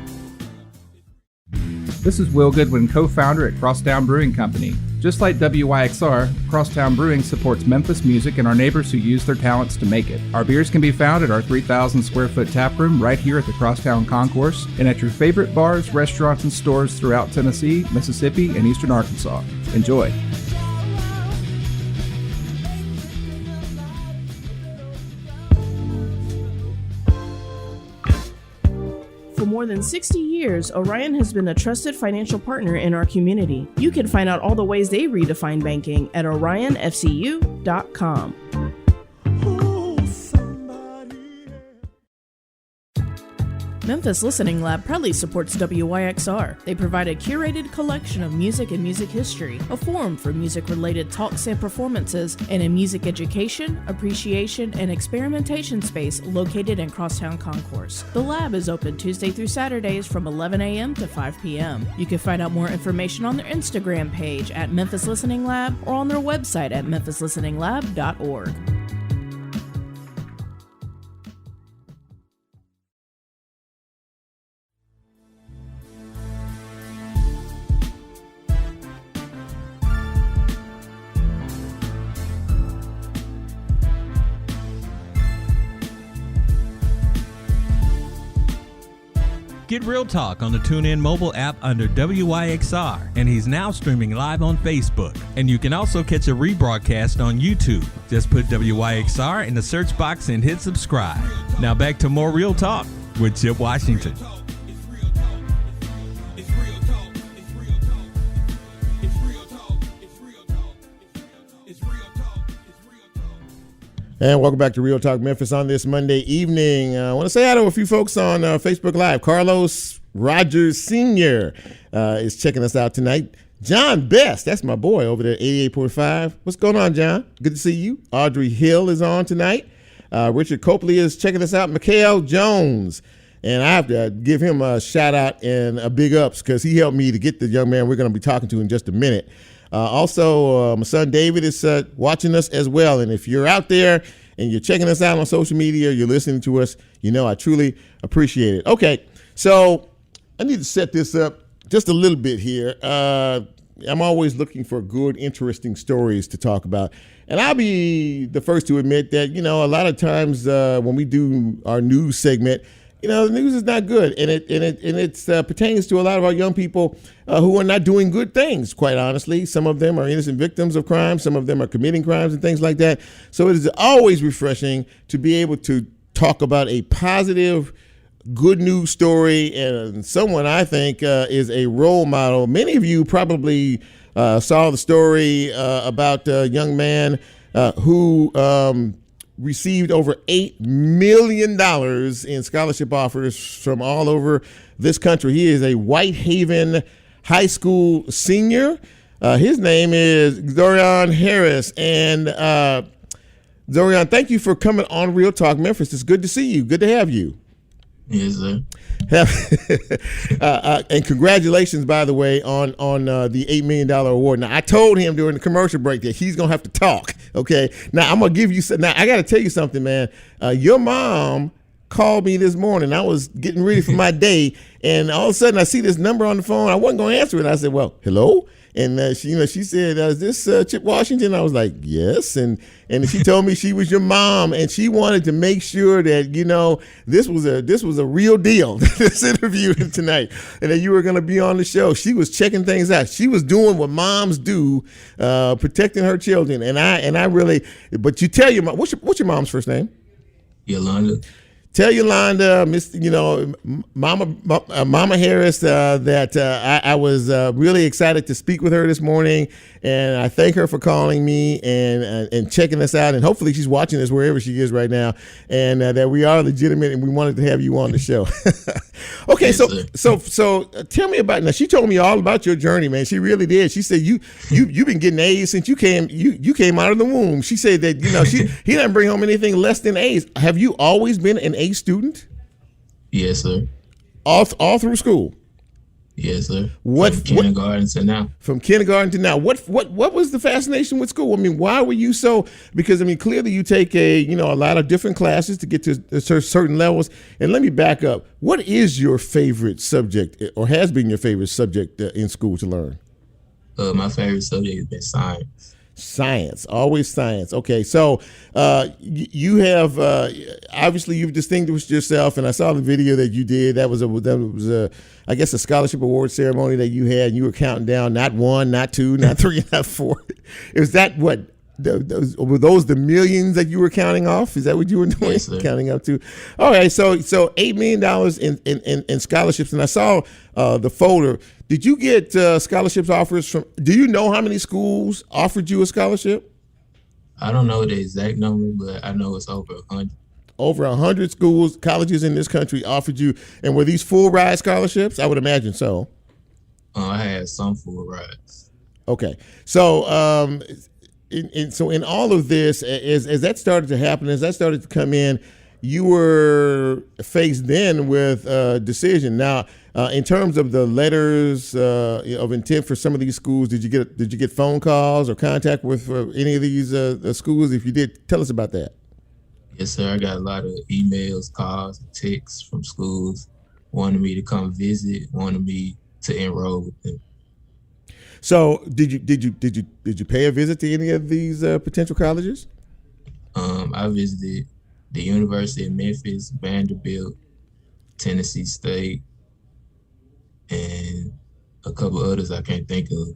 This is Will Goodwin, co-founder at Crosstown Brewing Company. Just like WYXR, Crosstown Brewing supports Memphis music and our neighbors who use their talents to make it. Our beers can be found at our 3,000 square foot tap room right here at the Crosstown Concourse and at your favorite bars, restaurants, and stores throughout Tennessee, Mississippi, and eastern Arkansas. Enjoy. For more than 60 years, Orion has been a trusted financial partner in our community. You can find out all the ways they redefine banking at orionfcu.com. Memphis Listening Lab proudly supports WYXR. They provide a curated collection of music and music history, a forum for music-related talks and performances, and a music education, appreciation, and experimentation space located in Crosstown Concourse. The lab is open Tuesday through Saturdays from 11 a.m. to 5 p.m. You can find out more information on their Instagram page at Memphis Listening Lab or on their website at memphislisteninglab.org. Get Real Talk on the TuneIn mobile app under WYXR, and he's now streaming live on Facebook. And you can also catch a rebroadcast on YouTube. Just put WYXR in the search box and hit subscribe. Now back to more Real Talk with Chip Washington. And welcome back to Real Talk Memphis on this Monday evening. I want to say hi to a few folks on Facebook Live. Carlos Rogers Sr. Is checking us out tonight. John Best, that's my boy over there at 88.5. What's going on, John? Good to see you. Audrey Hill is on tonight. Richard Copley is checking us out. Mikhail Jones. And I have to give him a shout out and a big ups because he helped me to get the young man we're going to be talking to in just a minute. Also, my son David is watching us as well. And if you're out there and you're checking us out on social media, you're listening to us, you know I truly appreciate it. Okay, so I need to set this up just a little bit here. I'm always looking for good, interesting stories to talk about. And I'll be the first to admit that, you know, a lot of times when we do our news segment, you know, the news is not good, and it pertains to a lot of our young people who are not doing good things, quite honestly. Some of them are innocent victims of crime. Some of them are committing crimes and things like that. So it is always refreshing to be able to talk about a positive, good news story and someone I think is a role model. Many of you probably saw the story about a young man who received over $8 million in scholarship offers from all over this country. He is a Whitehaven High School senior. His name is Xzorion Harris. And Xzorion, thank you for coming on Real Talk Memphis. It's good to see you. Good to have you. Yes, sir. And congratulations, by the way, on the $8 million award. Now, I told him during the commercial break that he's going to have to talk, okay? Now, I'm going to give you – now, I got to tell you something, man. Your mom called me this morning. I was getting ready for my day, and all of a sudden I see this number on the phone. I wasn't going to answer it. I said, well, hello? And she said, is this Chip Washington? I was like, yes. And she told me she was your mom, and she wanted to make sure that, you know, this was a real deal, this interview tonight, and that you were going to be on the show. She was checking things out. She was doing what moms do, protecting her children. And I really, but you tell your mom, what's your mom's first name? Yolanda. Tell Yolanda, Mama Harris, that I was really excited to speak with her this morning, and I thank her for calling me and checking us out, and hopefully she's watching us wherever she is right now, and that we are legitimate, and we wanted to have you on the show. Okay, yes, so tell me about. Now, she told me all about your journey, man. She really did. She said you've been getting A's since you came out of the womb. She said that he doesn't bring home anything less than A's. Have you always been an A student? Yes, sir. All through school. Yes, sir. What From kindergarten to now? From kindergarten to now. What was the fascination with school? I mean, why were you so? Because I mean, clearly you take a lot of different classes to get to certain levels. And let me back up. What is your favorite subject, or has been your favorite subject in school to learn? My favorite subject has been science. Science, always science. Okay, so you have obviously you've distinguished yourself, and I saw the video that you did. That was a I guess a scholarship award ceremony that you had. And you were counting down, not 1, not 2, not 3, not 4. Is that what? Were those the millions that you were counting off? Is that what you were doing? Yes, sir. Counting up to? All right, so $8 million in scholarships, and I saw the folder. Did you get scholarships offers from? Do you know how many schools offered you a scholarship? I don't know the exact number, but I know it's over 100. Over 100 schools, colleges in this country offered you, and were these full ride scholarships? I would imagine so. I had some full rides. Okay, so in all of this, as that started to happen, as that started to come in, you were faced then with a decision. Now, in terms of the letters of intent for some of these schools, did you get phone calls or contact with any of these schools? If you did, tell us about that. Yes, sir. I got a lot of emails, calls, and texts from schools wanting me to come visit, wanting me to enroll with them. So, did you pay a visit to any of these potential colleges? I visited the University of Memphis, Vanderbilt, Tennessee State, and a couple others I can't think of.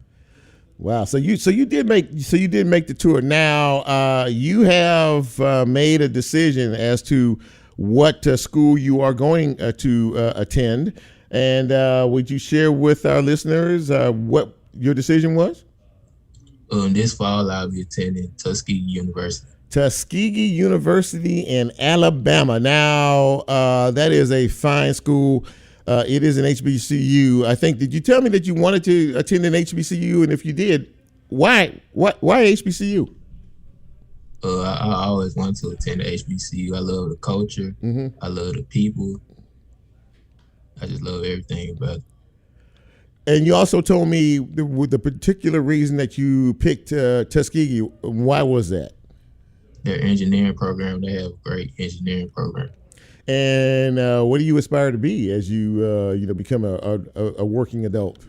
Wow. So you did make the tour. Now you have made a decision as to what school you are going to attend, and would you share with our listeners what your decision was? This fall I'll be attending Tuskegee University. Tuskegee University in Alabama. Now that is a fine school. It is an HBCU. I think. Did you tell me that you wanted to attend an HBCU? And if you did, why HBCU? I always wanted to attend the HBCU. I love the culture. Mm-hmm. I love the people. I just love everything about it. And you also told me the particular reason that you picked Tuskegee. Why was that? Their engineering program. They have a great engineering program. And what do you aspire to be as you become a working adult?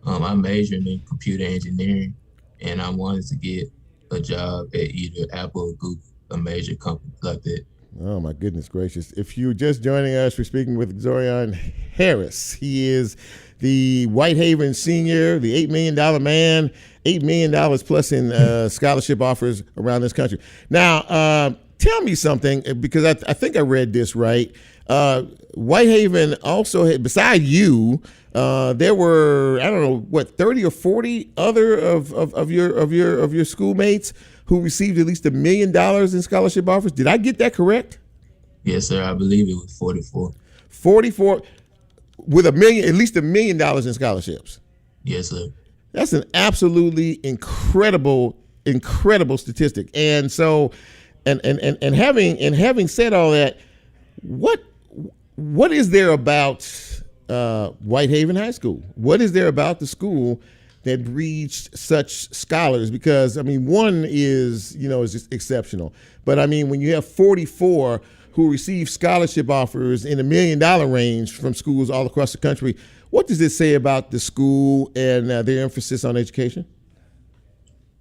I'm majoring in computer engineering, and I wanted to get a job at either Apple or Google, a major company like that. Oh my goodness gracious! If you're just joining us, we're speaking with Xzorion Harris. He is the Whitehaven senior, the $8 million man, $8 million plus in scholarship offers around this country. Now, tell me something, because I think I read this right. Whitehaven also had, beside you, there were, I don't know, 30 or 40 other of your schoolmates who received at least $1 million in scholarship offers. Did I get that correct? Yes, sir. I believe it was 44. 44 with at least $1 million in scholarships. Yes, sir. That's an absolutely incredible statistic. And so, and having said all that, what is there about Whitehaven High School? What is there about the school that reached such scholars? Because I mean, one is just exceptional, but I mean, when you have 44 who receive scholarship offers in $1 million range from schools all across the country, what does this say about the school and their emphasis on education?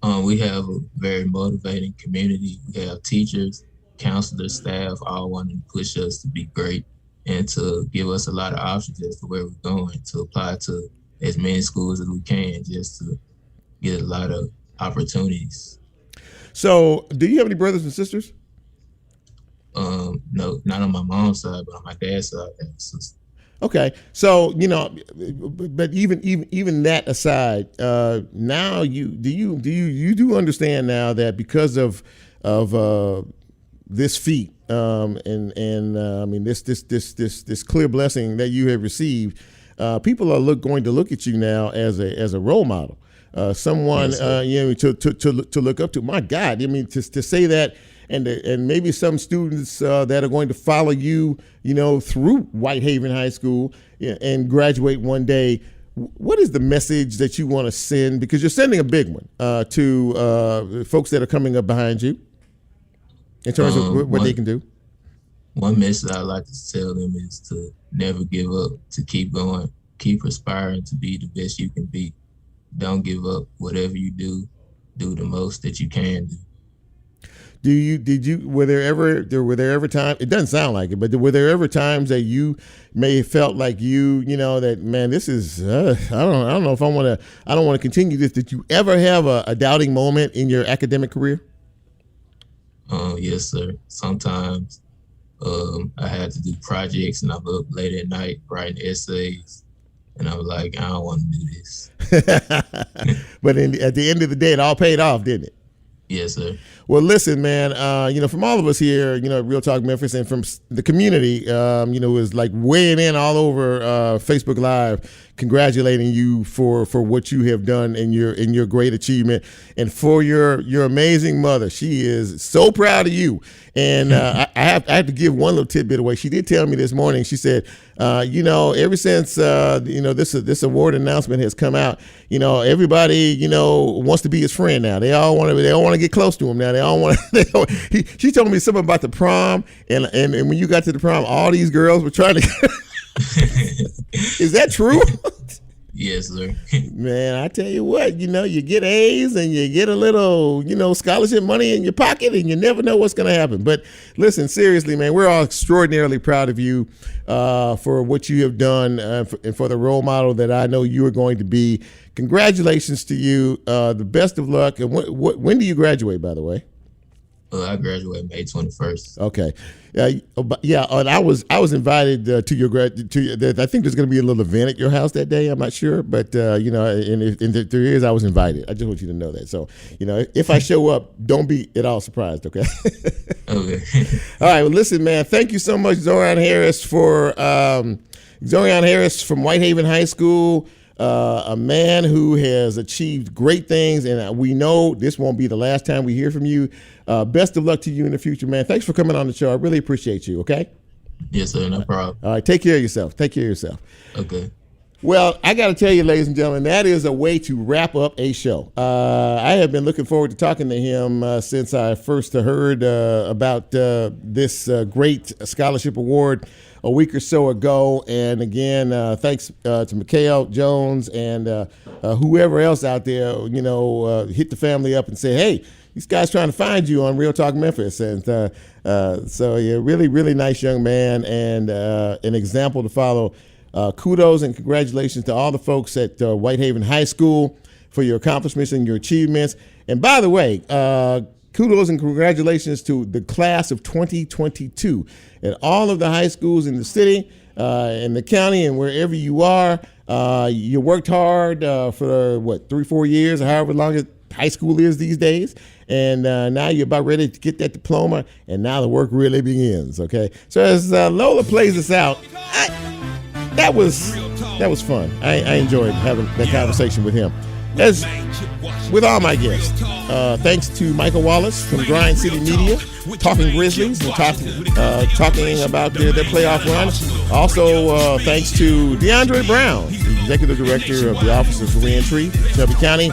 We have a very motivating community. We have teachers, counselors, staff, all wanting to push us to be great and to give us a lot of options as to where we're going, to apply to as many schools as we can, just to get a lot of opportunities. So, do you have any brothers and sisters? No, not on my mom's side, but on my dad's side, I have a sister. Okay, so but even that aside, now you do understand now that because of this feat I mean this clear blessing that you have received, people are going to look at you now as a role model, someone to look up to. My God, I mean to say that and maybe some students that are going to follow you, through Whitehaven High School and graduate one day. What is the message that you want to send? Because you're sending a big one to folks that are coming up behind you in terms of what they can do. One message I like to tell them is to never give up, to keep going, keep aspiring to be the best you can be. Don't give up. Whatever you do the most that you can do. Were there ever times, it doesn't sound like it, but were there ever times that you may have felt like that, man, this is, I don't know if I don't want to continue this. Did you ever have a doubting moment in your academic career? Yes, sir. Sometimes I had to do projects and I'm up late at night writing essays and I'm like, I don't want to do this. But at the end of the day, it all paid off, didn't it? Yes, sir. Well, listen, man, from all of us here, at Real Talk Memphis and from the community, who is like weighing in all over Facebook Live, congratulating you for what you have done in your great achievement and for your amazing mother. She is so proud of you. And I have to give one little tidbit away. She did tell me this morning, she said, ever since, this award announcement has come out, everybody, wants to be his friend now. They all want to get close to him now. They all want to, she told me something about the prom and when you got to the prom, all these girls were trying to, is that true? Yes, sir. Man, I tell you what, you get A's and you get a little, scholarship money in your pocket and you never know what's going to happen. But listen, seriously, man, we're all extraordinarily proud of you for what you have done and for the role model that I know you are going to be. Congratulations to you. The best of luck. And when do you graduate, by the way? I graduate May 21st. Okay. And I was invited to your I think there's going to be a little event at your house that day. I'm not sure, but and if there is, I was invited. I just want you to know that. So, if I show up, don't be at all surprised. Okay. Okay. All right. Well, listen, man. Thank you so much, Xzorion Harris from Whitehaven High School. A man who has achieved great things, and we know this won't be the last time we hear from you. Best of luck to you in the future, man. Thanks for coming on the show. I really appreciate you, okay? Yes, sir. No problem. All right, take care of yourself. Okay. Well, I got to tell you, ladies and gentlemen, that is a way to wrap up a show. I have been looking forward to talking to him since I first heard about this great scholarship award a week or so ago. And again, thanks to Mikhail Jones and whoever else out there, hit the family up and say, hey, these guys trying to find you on Real Talk Memphis. And so, yeah, really, really nice young man and an example to follow. Kudos and congratulations to all the folks at Whitehaven High School for your accomplishments and your achievements. And by the way, kudos and congratulations to the class of 2022 at all of the high schools in the city, in the county, and wherever you are. You worked hard for 3-4 years, or however long high school is these days. And now you're about ready to get that diploma, and now the work really begins, okay? So as Lola plays us out, that was fun. I enjoyed having that conversation with him. As with all my guests, thanks to Michael Wallace from Grind City Media, talking Grizzlies and talking about their playoff run. Also, thanks to DeAndre Brown, the Executive Director of the Office of Reentry, Shelby County.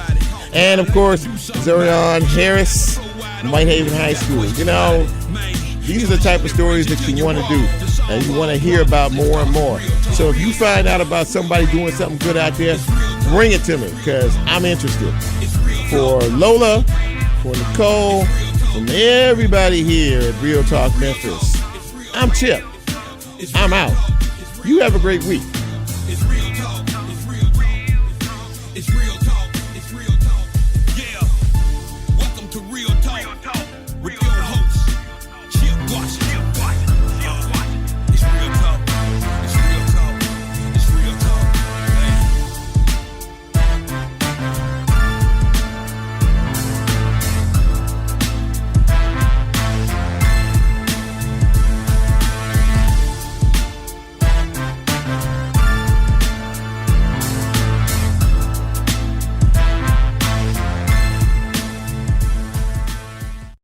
And, of course, Xzorion Harris from Whitehaven High School. These are the type of stories that you want to do and you want to hear about more and more. So if you find out about somebody doing something good out there, bring it to me because I'm interested. For Lola, for Nicole, from everybody here at Real Talk Memphis, I'm Chip. I'm out. You have a great week. It's real talk. It's real talk. It's real